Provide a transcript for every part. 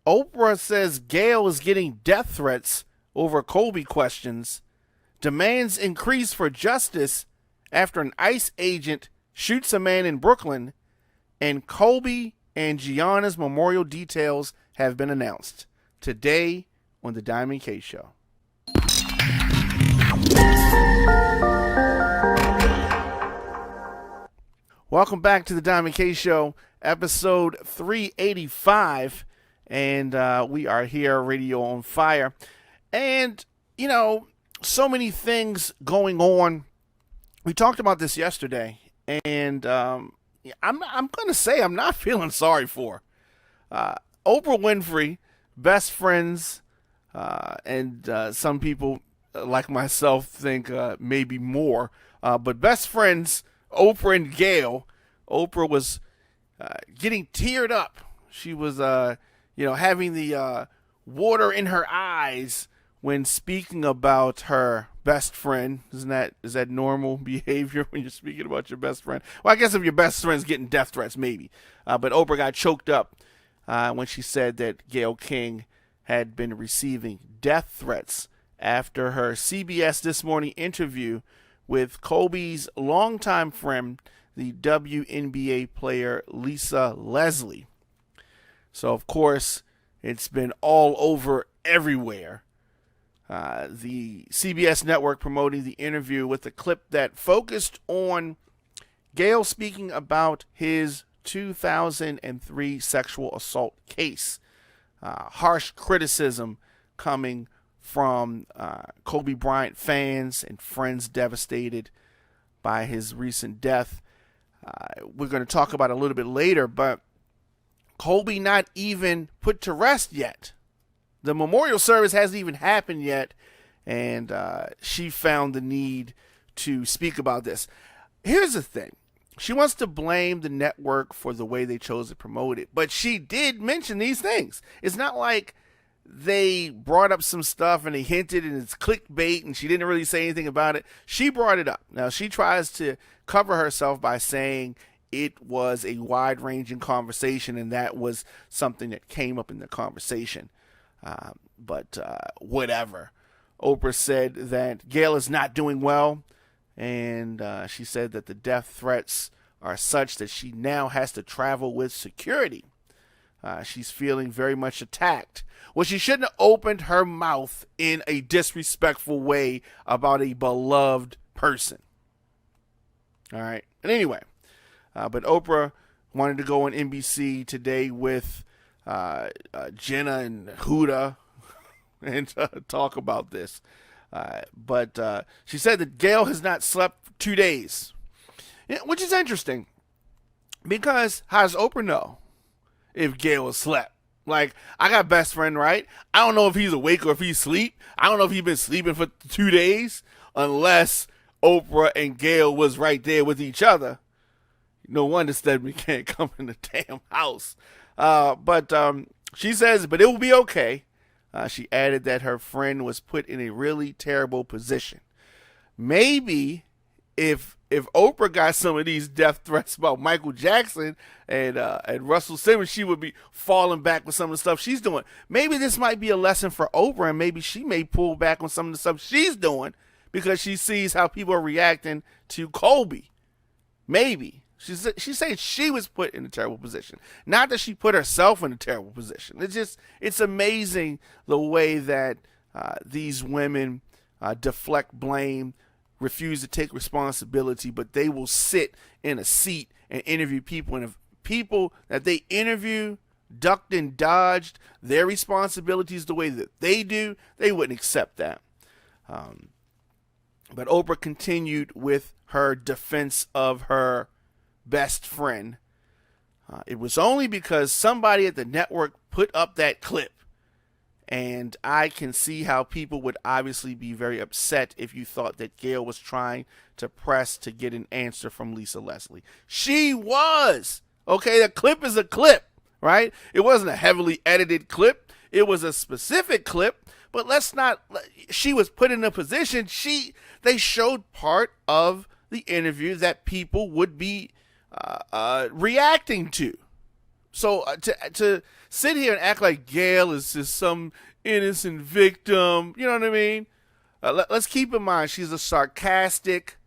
Oprah says Gayle is getting death threats over Kobe questions. Demands increase for justice after an ICE agent shoots a man in Brooklyn. And Kobe and Gianna's memorial details have been announced. Today on The Diamond K Show. Welcome back to The Diamond K Show, episode 385. And we are here, Radio on Fire. And, you know, so many things going on. We talked about this yesterday. And I'm going to say I'm not feeling sorry for Oprah Winfrey, best friends. And some people, like myself, think maybe more. But best friends, Oprah and Gayle. Oprah was getting teared up. She was, having the water in her eyes when speaking about her best friend. Is that normal behavior when you're speaking about your best friend? Well, I guess if your best friend's getting death threats, maybe. But Oprah got choked up when she said that Gayle King had been receiving death threats after her CBS This Morning interview with Kobe's longtime friend, the WNBA player Lisa Leslie. So, of course, it's been all over everywhere. The CBS network promoting the interview with a clip that focused on Gayle speaking about his 2003 sexual assault case. Harsh criticism coming from Kobe Bryant fans and friends devastated by his recent death. We're going to talk about it a little bit later, but Kobe not even put to rest yet. The memorial service hasn't even happened yet, and she found the need to speak about this. Here's the thing. She wants to blame the network for the way they chose to promote it, but she did mention these things. It's not like they brought up some stuff and they hinted and it's clickbait and she didn't really say anything about it. She brought it up. Now, she tries to cover herself by saying it was a wide-ranging conversation and that was something that came up in the conversation. But whatever. Oprah said that Gayle is not doing well, and she said that the death threats are such that she now has to travel with security. She's feeling very much attacked. Well, she shouldn't have opened her mouth in a disrespectful way about a beloved person. All right. And anyway, but Oprah wanted to go on NBC today with Jenna and Huda and talk about this. But she said that Gayle has not slept for 2 days, which is interesting because how does Oprah know if Gayle has slept? Like, I got best friend, right? I don't know if he's awake or if he's asleep. I don't know if he's been sleeping for 2 days unless Oprah and Gayle was right there with each other. No wonder Stedman can't come in the damn house. But she says, but it will be okay. She added that her friend was put in a really terrible position. Maybe if Oprah got some of these death threats about Michael Jackson and Russell Simmons, she would be falling back with some of the stuff she's doing. Maybe this might be a lesson for Oprah, and maybe she may pull back on some of the stuff she's doing because she sees how people are reacting to Kobe. Maybe. She said she was put in a terrible position. Not that she put herself in a terrible position. It's amazing the way that these women deflect blame, refuse to take responsibility, but they will sit in a seat and interview people. And if people that they interview ducked and dodged their responsibilities the way that they do, they wouldn't accept that. But Oprah continued with her defense of her best friend. It was only because somebody at the network put up that clip. And I can see how people would obviously be very upset if you thought that Gayle was trying to press to get an answer from Lisa Leslie. She was. Okay, the clip is a clip, right? It wasn't a heavily edited clip. It was a specific clip. But let's not, she was put in a position, they showed part of the interview that people would be reacting to. So to sit here and act like Gayle is just some innocent victim, you know what I mean? Let's keep in mind she's a sarcastic.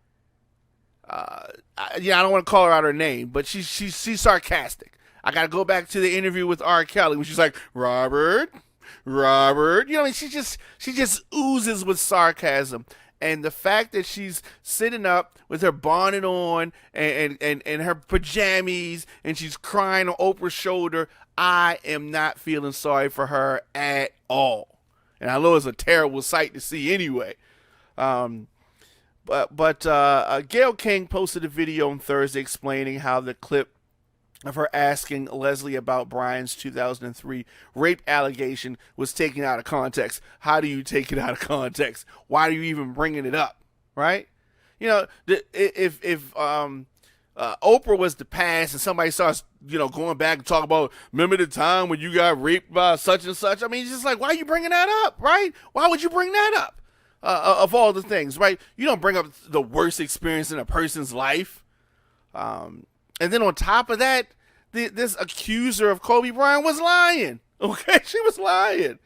I don't want to call her out her name, but she's sarcastic. I got to go back to the interview with R. Kelly when she's like, Robert, you know what I mean? She just oozes with sarcasm. And the fact that she's sitting up with her bonnet on and her pajamas and she's crying on Oprah's shoulder, I am not feeling sorry for her at all. And I know it's a terrible sight to see anyway. But Gayle King posted a video on Thursday explaining how the clip of her asking Leslie about Bryant's 2003 rape allegation was taken out of context. How do you take it out of context? Why are you even bringing it up, right? You know, if Oprah was the past and somebody starts, going back and talk about, remember the time when you got raped by such and such? I mean, it's just like, why are you bringing that up, right? Why would you bring that up? Of all the things, right? You don't bring up the worst experience in a person's life. And then on top of that, this accuser of Kobe Bryant was lying. Okay, she was lying,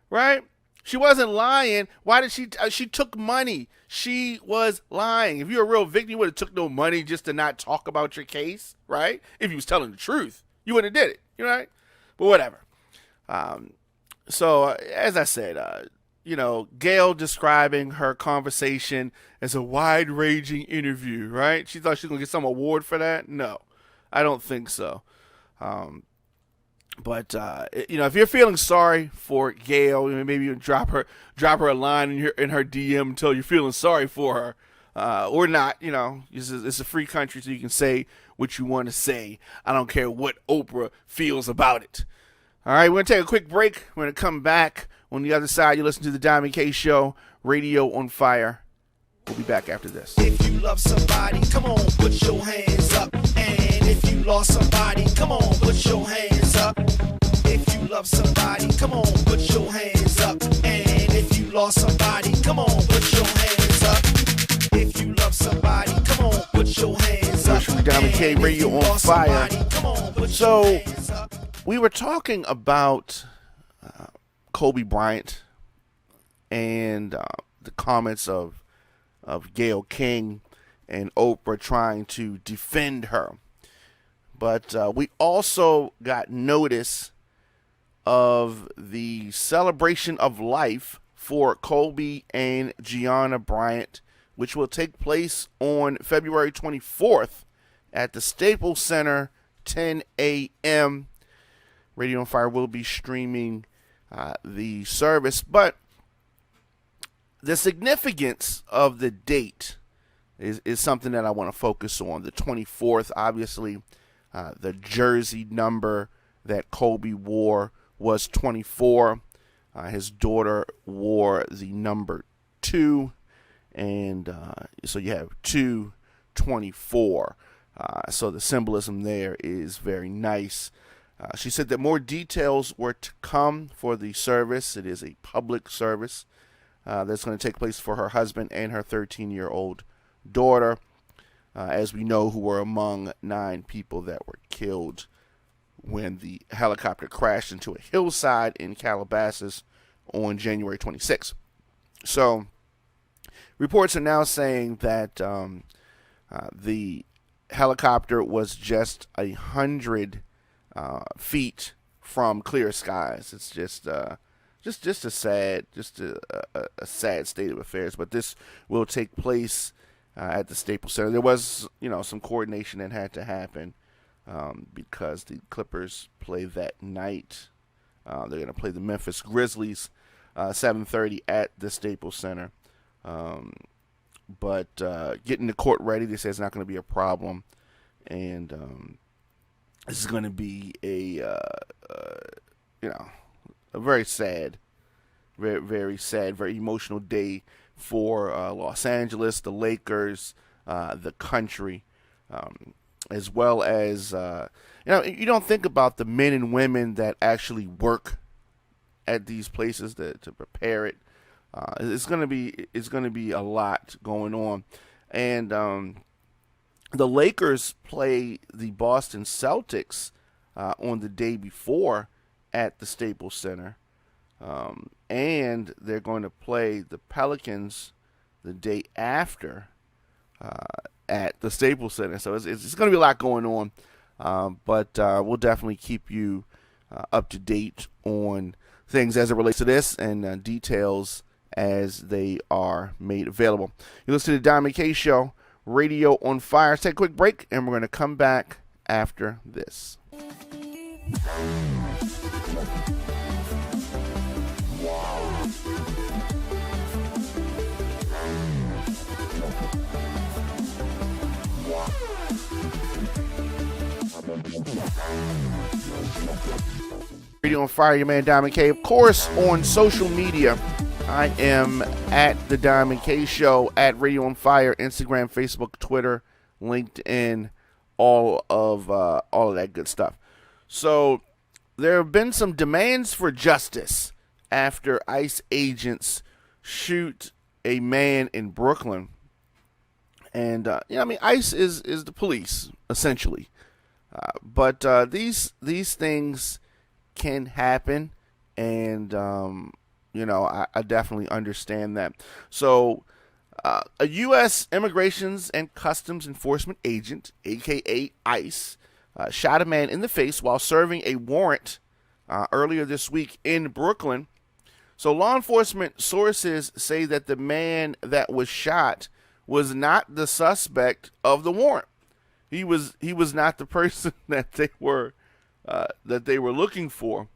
right? She wasn't lying. Why did she took money. She was lying. If you're a real victim, you would have took no money just to not talk about your case, right? If you was telling the truth, you wouldn't have did it, right? But whatever. So as I said, Gayle describing her conversation as a wide-ranging interview, right? She thought she was going to get some award for that? No, I don't think so. But if you're feeling sorry for Gayle, maybe you drop her a line in her DM until you're feeling sorry for her, or not. It's a free country, so you can say what you want to say. I don't care what Oprah feels about it. All right, we're going to take a quick break. We're going to come back. On the other side, you listen to the Diamond K Show, Radio on Fire. We'll be back after this. If you love somebody, come on, put your hands up. And if you lost somebody, come on, put your hands up. If you love somebody, come on, put your hands up. And if you lost somebody, come on, put your hands up. If you love somebody, come on, put your hands up. From Diamond K Radio on Fire. So, we were talking about Kobe Bryant and the comments of Gayle King and Oprah trying to defend her. But we also got notice of the celebration of life for Kobe and Gianna Bryant, which will take place on February 24th at the Staples Center, 10 a.m. Radio on Fire will be streaming the service, but the significance of the date is something that I want to focus on. The 24th, obviously, the jersey number that Kobe wore was 24. His daughter wore the number 2, and so you have 224. So the symbolism there is very nice. She said that more details were to come for the service. It is a public service that's going to take place for her husband and her 13-year-old daughter, as we know, who were among 9 people that were killed when the helicopter crashed into a hillside in Calabasas on January 26th. So reports are now saying that the helicopter was just 100 feet from clear skies. It's just a sad state of affairs. But this will take place at the Staples Center. There was, some coordination that had to happen because the Clippers play that night. They're going to play the Memphis Grizzlies 7:30 at the Staples Center. But getting the court ready, they say it's not going to be a problem, and this is going to be a very sad, very, very sad, very emotional day for Los Angeles, the Lakers, the country, as well as you don't think about the men and women that actually work at these places to prepare it. It's going to be a lot going on, and the Lakers play the Boston Celtics on the day before at the Staples Center. And they're going to play the Pelicans the day after at the Staples Center. So it's going to be a lot going on. But we'll definitely keep you up to date on things as it relates to this and details as they are made available. You listen to the Diamond K Show, Radio on Fire. Let's take a quick break, and we're going to come back after this. Radio on Fire, your man Diamond K. Of course, on social media, I am at the Diamond K Show, at Radio on Fire, Instagram, Facebook, Twitter, LinkedIn, all of that good stuff. So there have been some demands for justice after ICE agents shoot a man in Brooklyn. And ICE is the police essentially, but these things can happen, and I definitely understand that. So a U.S. Immigrations and Customs Enforcement agent, aka ICE, shot a man in the face while serving a warrant earlier this week in Brooklyn. So law enforcement sources say that the man that was shot was not the suspect of the warrant. He was not the person that they were looking for.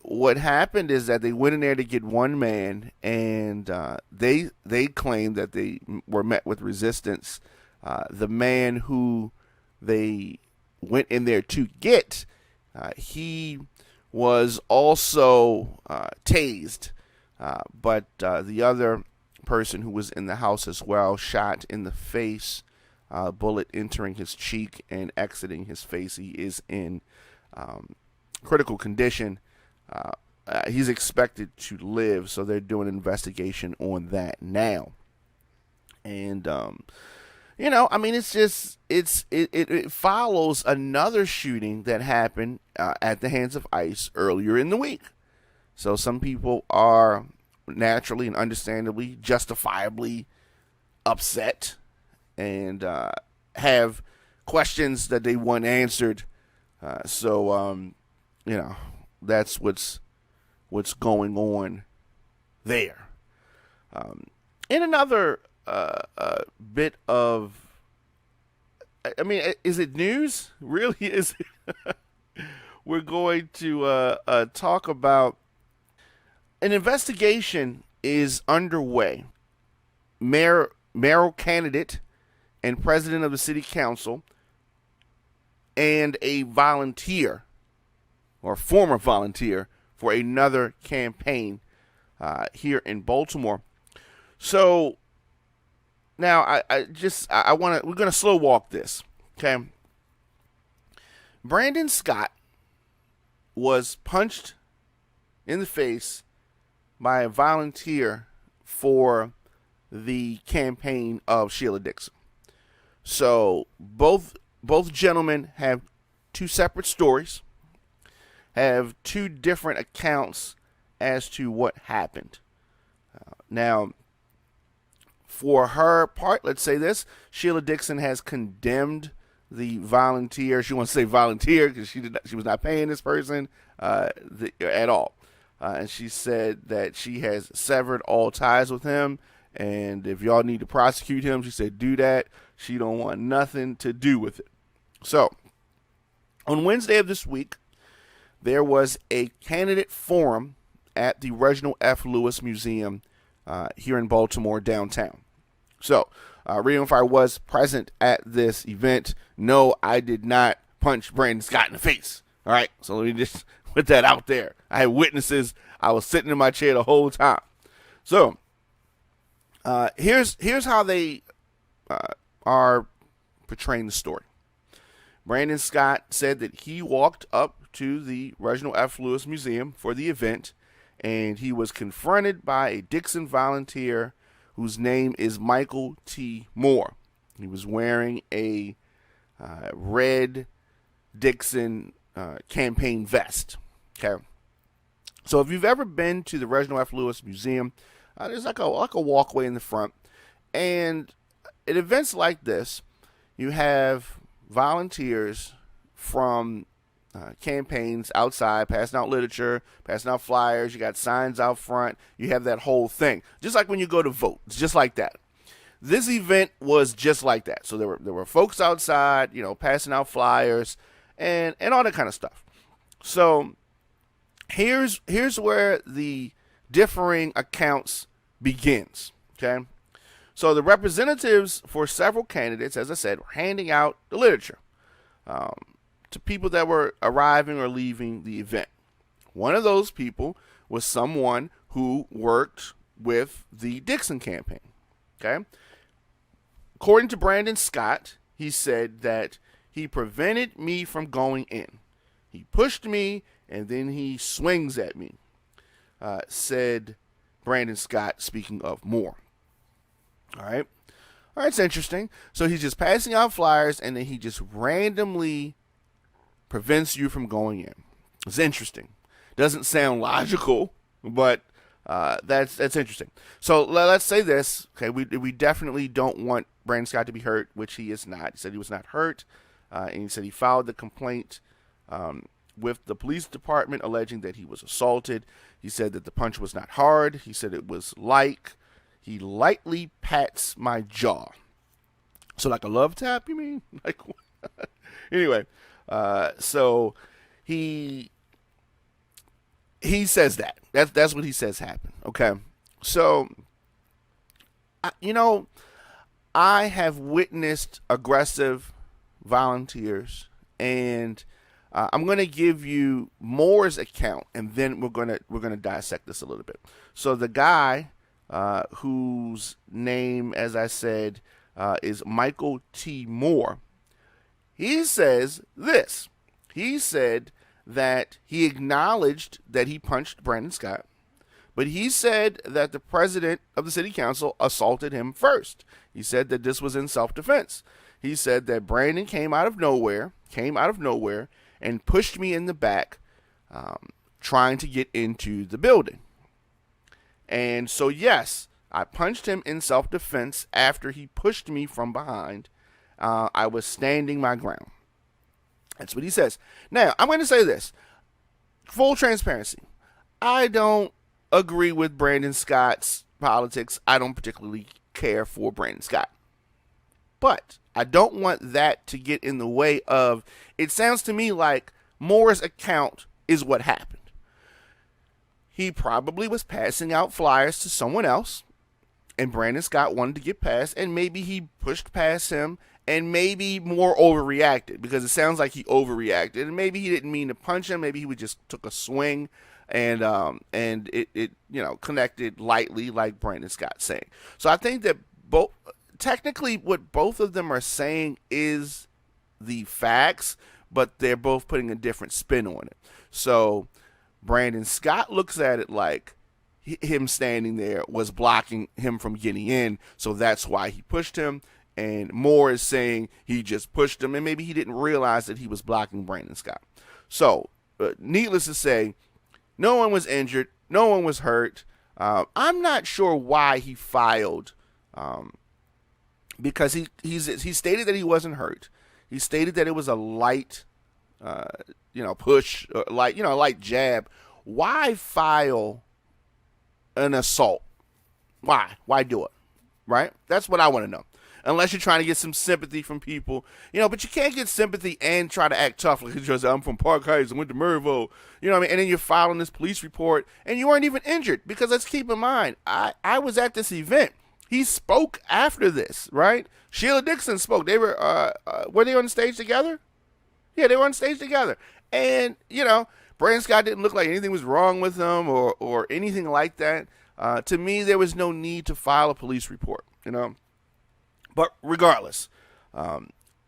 What happened is that they went in there to get one man, and they claimed that they were met with resistance. The man who they went in there to get, he was also tased, but the other person who was in the house as well, shot in the face, bullet entering his cheek and exiting his face. He is in critical condition. He's expected to live, so they're doing an investigation on that now. And it follows another shooting that happened at the hands of ICE earlier in the week. So some people are naturally and understandably, justifiably upset and have questions that they want answered. So that's what's going on there. In another bit of, is it news? Really, is it? We're going to talk about an investigation is underway. Mayoral candidate and president of the city council and a volunteer or former volunteer for another campaign here in Baltimore. So now we're going to slow walk this. Okay. Brandon Scott was punched in the face by a volunteer for the campaign of Sheila Dixon. So both gentlemen have two separate stories, have two different accounts as to what happened. Now, for her part, let's say this, Sheila Dixon has condemned the volunteer. She wants to say volunteer because she was not paying this person at all. And she said that she has severed all ties with him. And if y'all need to prosecute him, she said, do that. She don't want nothing to do with it. So, on Wednesday of this week, there was a candidate forum at the Reginald F. Lewis Museum here in Baltimore downtown. So, Radio on Fire was present at this event. No, I did not punch Brandon Scott in the face. All right, so let me just put that out there. I had witnesses. I was sitting in my chair the whole time. So, here's how they are portraying the story. Brandon Scott said that he walked up to the Reginald F. Lewis Museum for the event, and he was confronted by a Dixon volunteer whose name is Michael T. Moore. He was wearing a red Dixon campaign vest. Okay. So if you've ever been to the Reginald F. Lewis Museum, there's like a walkway in the front. And at events like this, you have volunteers from campaigns outside passing out literature, passing out flyers. You got signs out front. You have that whole thing. Just like when you go to vote. It's just like that. This event was just like that. So there were folks outside, passing out flyers and all that kind of stuff. So here's where the differing accounts begins. Okay. So the representatives for several candidates, as I said, were handing out the literature to people that were arriving or leaving the event. One of those people was someone who worked with the Dixon campaign. Okay. According to Brandon Scott, he said that he prevented me from going in. He pushed me and then he swings at me, said Brandon Scott, speaking of Moore. All right, it's interesting. So he's just passing out flyers and then he just randomly prevents you from going in. It's interesting. Doesn't sound logical, but that's interesting. So let's say this. Okay, we definitely don't want Brandon Scott to be hurt, which he is not. He said he was not hurt, and he said he filed the complaint with the police department alleging that he was assaulted. He said that the punch was not hard. He said it was light. He lightly pats my jaw. So like a love tap, you mean? Like anyway. So he says that. That's what he says happened. Okay. So, I have witnessed aggressive volunteers, and I'm going to give you Moore's account, and then we're going to dissect this a little bit. So the guy whose name, as I said, is Michael T. Moore. He says this. He said that he acknowledged that he punched Brandon Scott, but he said that the president of the city council assaulted him first. He said that this was in self-defense. He said that Brandon came out of nowhere, and pushed me in the back, trying to get into the building. And so, yes, I punched him in self-defense after he pushed me from behind. I was standing my ground. That's what he says. Now, I'm going to say this. Full transparency. I don't agree with Brandon Scott's politics. I don't particularly care for Brandon Scott. But I don't want that to get in the way of, it sounds to me like Moore's account is what happened. He probably was passing out flyers to someone else, and Brandon Scott wanted to get past, and maybe he pushed past him, and maybe Moore overreacted, because it sounds like he overreacted, and maybe he didn't mean to punch him. Maybe he just took a swing, and it connected lightly, like Brandon Scott saying. So I think that technically what both of them are saying is the facts, but they're both putting a different spin on it. So Brandon Scott looks at it like him standing there was blocking him from getting in, so that's why he pushed him. And Moore is saying he just pushed him, and maybe he didn't realize that he was blocking Brandon Scott. So, needless to say, no one was injured, no one was hurt. I'm not sure why he filed, because he stated that he wasn't hurt. He stated that it was a light, push, a light jab. Why file an assault? Why do it? Right? That's what I want to know. Unless you're trying to get some sympathy from people, but you can't get sympathy and try to act tough. Like you just say, I'm from Park Heights and went to Maryville, And then you're filing this police report and you weren't even injured, because let's keep in mind, I was at this event. He spoke after this, right? Sheila Dixon spoke. They were they on the stage together? Yeah, they were on stage together. And, Brandon Scott didn't look like anything was wrong with him or anything like that. To me, there was no need to file a police report, But regardless,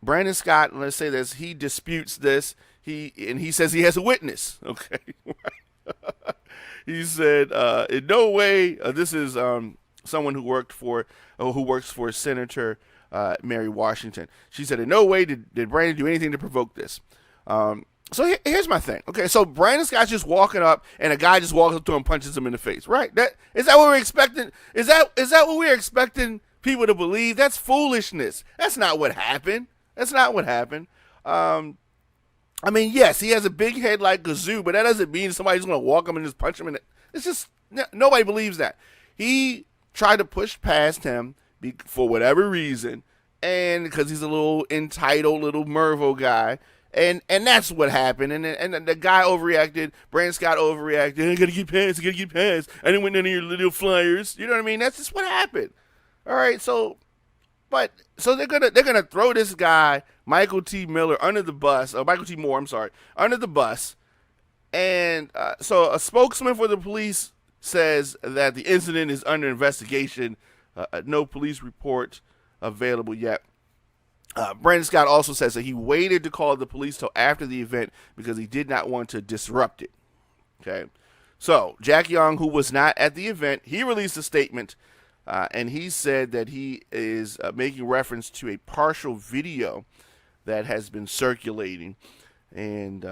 Brandon Scott, let's say this, he disputes this. He says he has a witness. Okay. He said, in no way, this is someone who works for Senator Mary Washington. She said, in no way did Brandon do anything to provoke this. So here's my thing. Okay, so Brandon Scott's just walking up, and a guy just walks up to him and punches him in the face. Right? Is that what we're expecting? Is that what we're expecting people to believe? That's foolishness. That's not what happened. That's not what happened. I mean, yes, he has a big head like Gazoo, but that doesn't mean somebody's going to walk him and just punch him in it. It's just, nobody believes that. He tried to push past him for whatever reason, and because he's a little entitled little Mervo guy, and that's what happened. And the guy overreacted. Brandon Scott overreacted. I gotta get past. I didn't win none of your little flyers. You know what I mean? That's just what happened. All right, so they're gonna throw this guy Michael T. Moore under the bus, and so a spokesman for the police says that the incident is under investigation. No police report available yet. Brandon Scott also says that he waited to call the police till after the event because he did not want to disrupt it. Okay, so Jack Young, who was not at the event, he released a statement. And he said that he is making reference to a partial video that has been circulating. And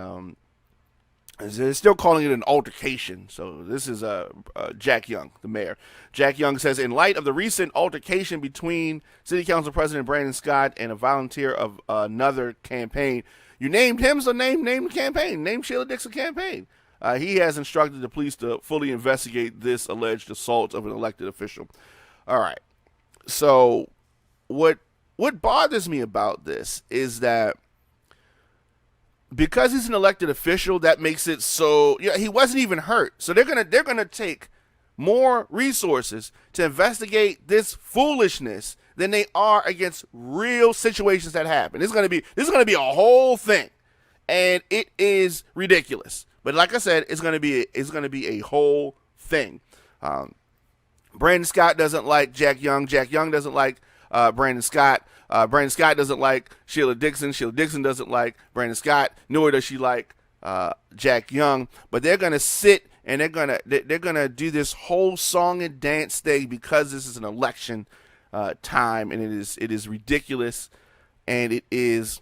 they're still calling it an altercation. So this is Jack Young, the mayor. Jack Young says, in light of the recent altercation between City Council President Brandon Scott and a volunteer of another campaign, you named him, so name the campaign. Name Sheila Dixon campaign. He has instructed the police to fully investigate this alleged assault of an elected official. All right. So what bothers me about this is that because he's an elected official, that makes it so he wasn't even hurt. So they're gonna take more resources to investigate this foolishness than they are against real situations that happen. This is gonna be a whole thing, and it is ridiculous. But like I said, it's gonna be a whole thing. Brandon Scott doesn't like Jack Young. Jack Young doesn't like Brandon Scott. Brandon Scott doesn't like Sheila Dixon. Sheila Dixon doesn't like Brandon Scott, nor does she like Jack Young. But they're gonna sit and they're gonna do this whole song and dance thing because this is an election time, and it is ridiculous, and it is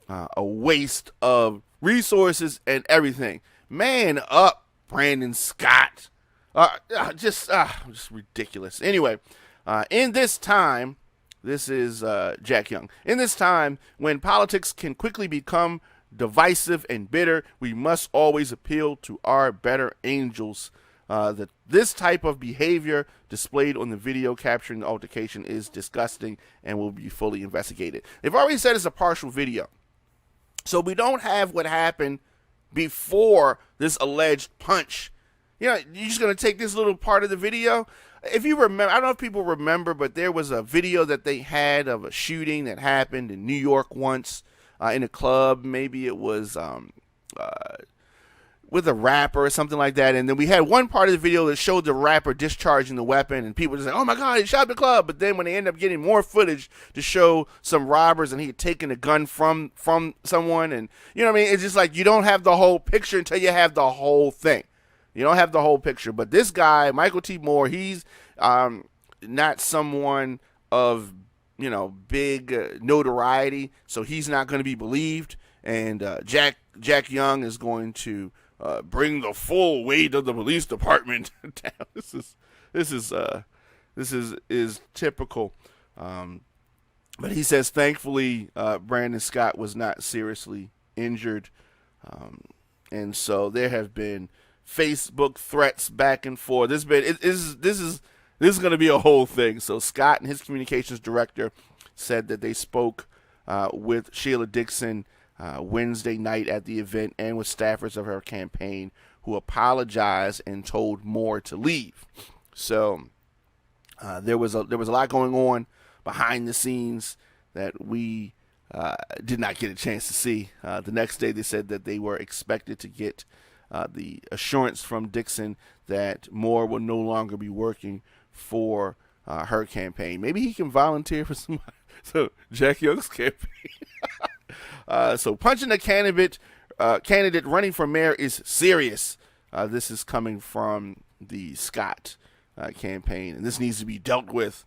a waste of resources and everything. Man up, Brandon Scott. Just ridiculous. Anyway, in this time, this is Jack Young. In this time, when politics can quickly become divisive and bitter, we must always appeal to our better angels. That this type of behavior displayed on the video capturing the altercation is disgusting and will be fully investigated. They've already said it's a partial video, so we don't have what happened before this alleged punch. You're just going to take this little part of the video. If you remember, I don't know if people remember, but there was a video that they had of a shooting that happened in New York once in a club. Maybe it was with a rapper or something like that. And then we had one part of the video that showed the rapper discharging the weapon, and people just like, oh my God, he shot the club. But then when they end up getting more footage to show some robbers and he had taken a gun from someone, and you know what I mean? It's just like you don't have the whole picture until you have the whole thing. You don't have the whole picture. But this guy, Michael T. Moore, he's not someone of, big notoriety, so he's not going to be believed. And Jack Young is going to bring the full weight of the police department down. This is typical. But he says, thankfully, Brandon Scott was not seriously injured, and so there have been Facebook threats back and forth. This is going to be a whole thing. So Scott and his communications director said that they spoke with Sheila Dixon Wednesday night at the event and with staffers of her campaign, who apologized and told Moore to leave. So there was a lot going on behind the scenes that we did not get a chance to see. The next day they said that they were expected to get the assurance from Dixon that Moore will no longer be working for her campaign. Maybe he can volunteer for somebody. So Jack Young's campaign. So punching a candidate running for mayor is serious. This is coming from the Scott campaign, and this needs to be dealt with.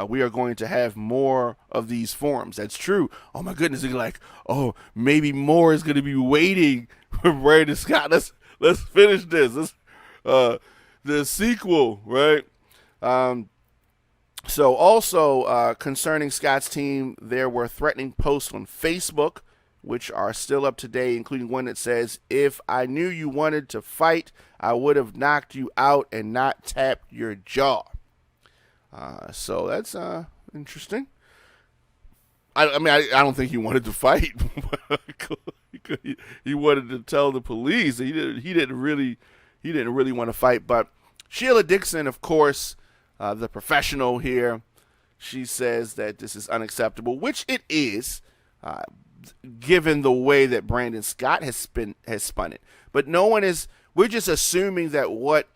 We are going to have more of these forums. That's true. Oh my goodness, they're like, oh, maybe Moore is going to be waiting Brandon Scott. Let's finish this. The sequel, right? So also concerning Scott's team, there were threatening posts on Facebook, which are still up to date, including one that says, "If I knew you wanted to fight, I would have knocked you out and not tapped your jaw." So that's interesting. I mean, I don't think he wanted to fight. He wanted to tell the police. He didn't really want to fight. But Sheila Dixon, of course, the professional here, she says that this is unacceptable, which it is, given the way that Brandon Scott has spun it. But we're just assuming that what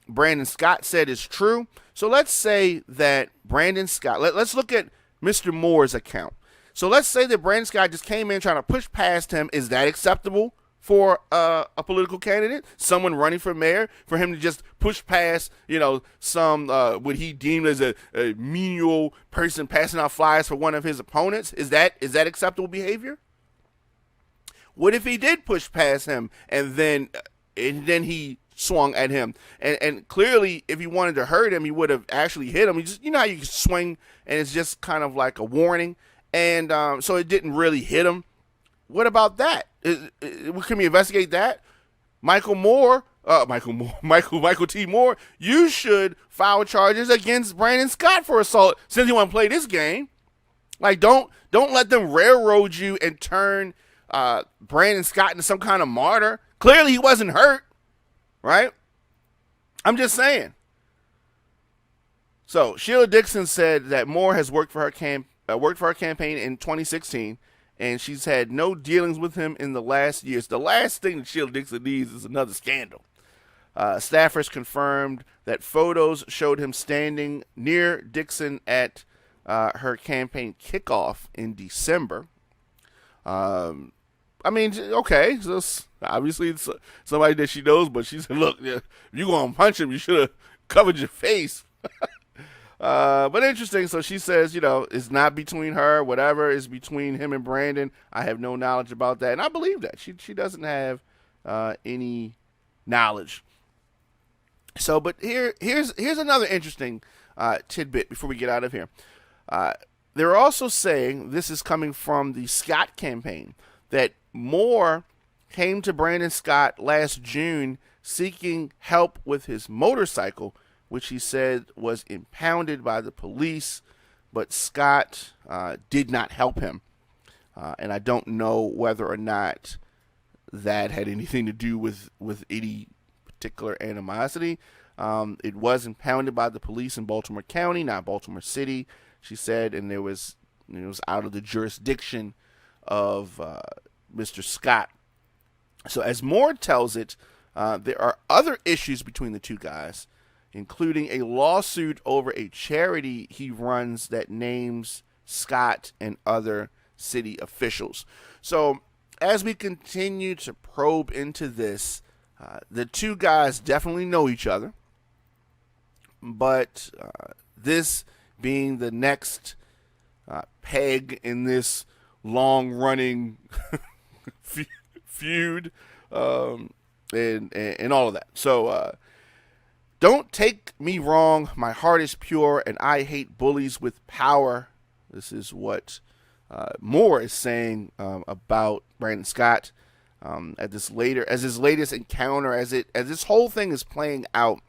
Brandon Scott said is true. So let's say that Brandon Scott, let's look at Mr. Moore's account. So let's say that Brandon Scott just came in trying to push past him. Is that acceptable for a political candidate, someone running for mayor, for him to just push past, some what he deemed as a menial person passing out flyers for one of his opponents? Is that acceptable behavior? What if he did push past him and then he swung at him? And clearly, if he wanted to hurt him, he would have actually hit him. How you swing and it's just kind of like a warning. And so it didn't really hit him. What about that? Can we investigate that? Michael T. Moore, you should file charges against Brandon Scott for assault since you want to play this game. Like, don't let them railroad you and turn Brandon Scott into some kind of martyr. Clearly, he wasn't hurt, right? I'm just saying. So Sheila Dixon said that Moore has worked for her campaign in 2016, and she's had no dealings with him in the last years. The last thing that Sheila Dixon needs is another scandal. Staffers confirmed that photos showed him standing near Dixon at her campaign kickoff in December. Okay, so obviously it's somebody that she knows, but she said, look, if you're going to punch him, you should have covered your face. But interesting. So she says, it's not between her, whatever is between him and Brandon. I have no knowledge about that. And I believe that. She doesn't have any knowledge. So, but here's another interesting tidbit before we get out of here. They're also saying, this is coming from the Scott campaign, that Moore came to Brandon Scott last June seeking help with his motorcycle, which he said was impounded by the police, but Scott did not help him. And I don't know whether or not that had anything to do with any particular animosity. It was impounded by the police in Baltimore County, not Baltimore City, she said, and it was out of the jurisdiction of Mr. Scott. So as Moore tells it, there are other issues between the two guys, including a lawsuit over a charity he runs that names Scott and other city officials. So as we continue to probe into this, the two guys definitely know each other, but this being the next peg in this long-running feud and all of that. So don't take me wrong. My heart is pure, and I hate bullies with power. This is what Moore is saying about Brandon Scott as his latest encounter, as this whole thing is playing out.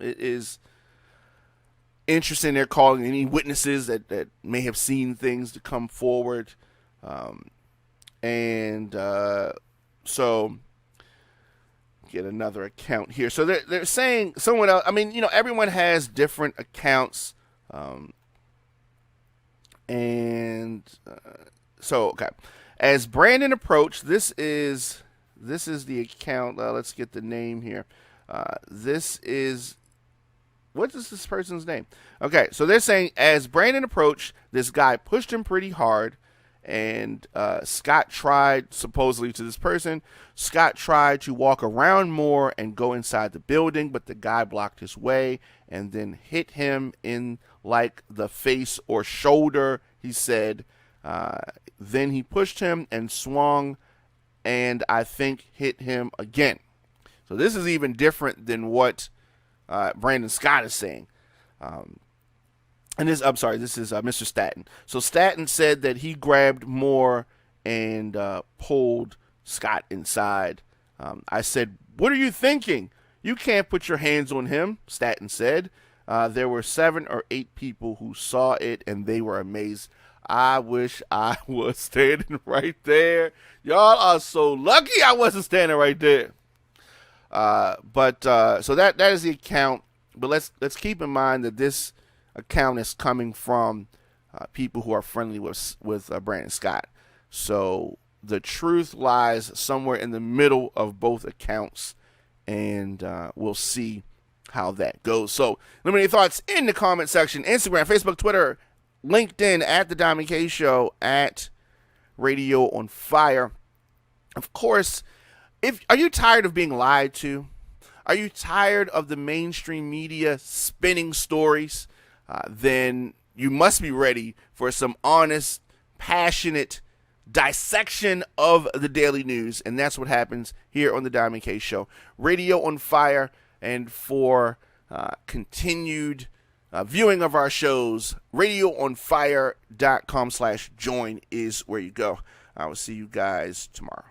It is interesting. They're calling any witnesses that may have seen things to come forward, so get another account here. So they're saying someone else. I mean, everyone has different accounts, so okay. As Brandon approached, this is the account. Let's get the name here. What is this person's name? Okay, so they're saying as Brandon approached, this guy pushed him pretty hard, and Scott tried, supposedly to this person, Scott tried to walk around Moore and go inside the building, but the guy blocked his way and then hit him in like the face or shoulder, he said. Then he pushed him and swung and I think hit him again. So this is even different than what Brandon Scott is saying. This is Mr. Staten. So Staten said that he grabbed Moore and pulled Scott inside. I said, "What are you thinking? You can't put your hands on him," Staten said. There were 7 or 8 people who saw it, and they were amazed. I wish I was standing right there. Y'all are so lucky I wasn't standing right there. So that is the account. But let's keep in mind that this account is coming from people who are friendly with Brandon Scott. So the truth lies somewhere in the middle of both accounts, and we'll see how that goes. So let me know your thoughts in the comment section. Instagram, Facebook, Twitter, LinkedIn, at The Diamond K Show, at Radio on Fire. Of course, are you tired of being lied to? Are you tired of the mainstream media spinning stories? Then you must be ready for some honest, passionate dissection of the daily news. And that's what happens here on The Diamond K Show. Radio on Fire. And for continued viewing of our shows, radioonfire.com/join is where you go. I will see you guys tomorrow.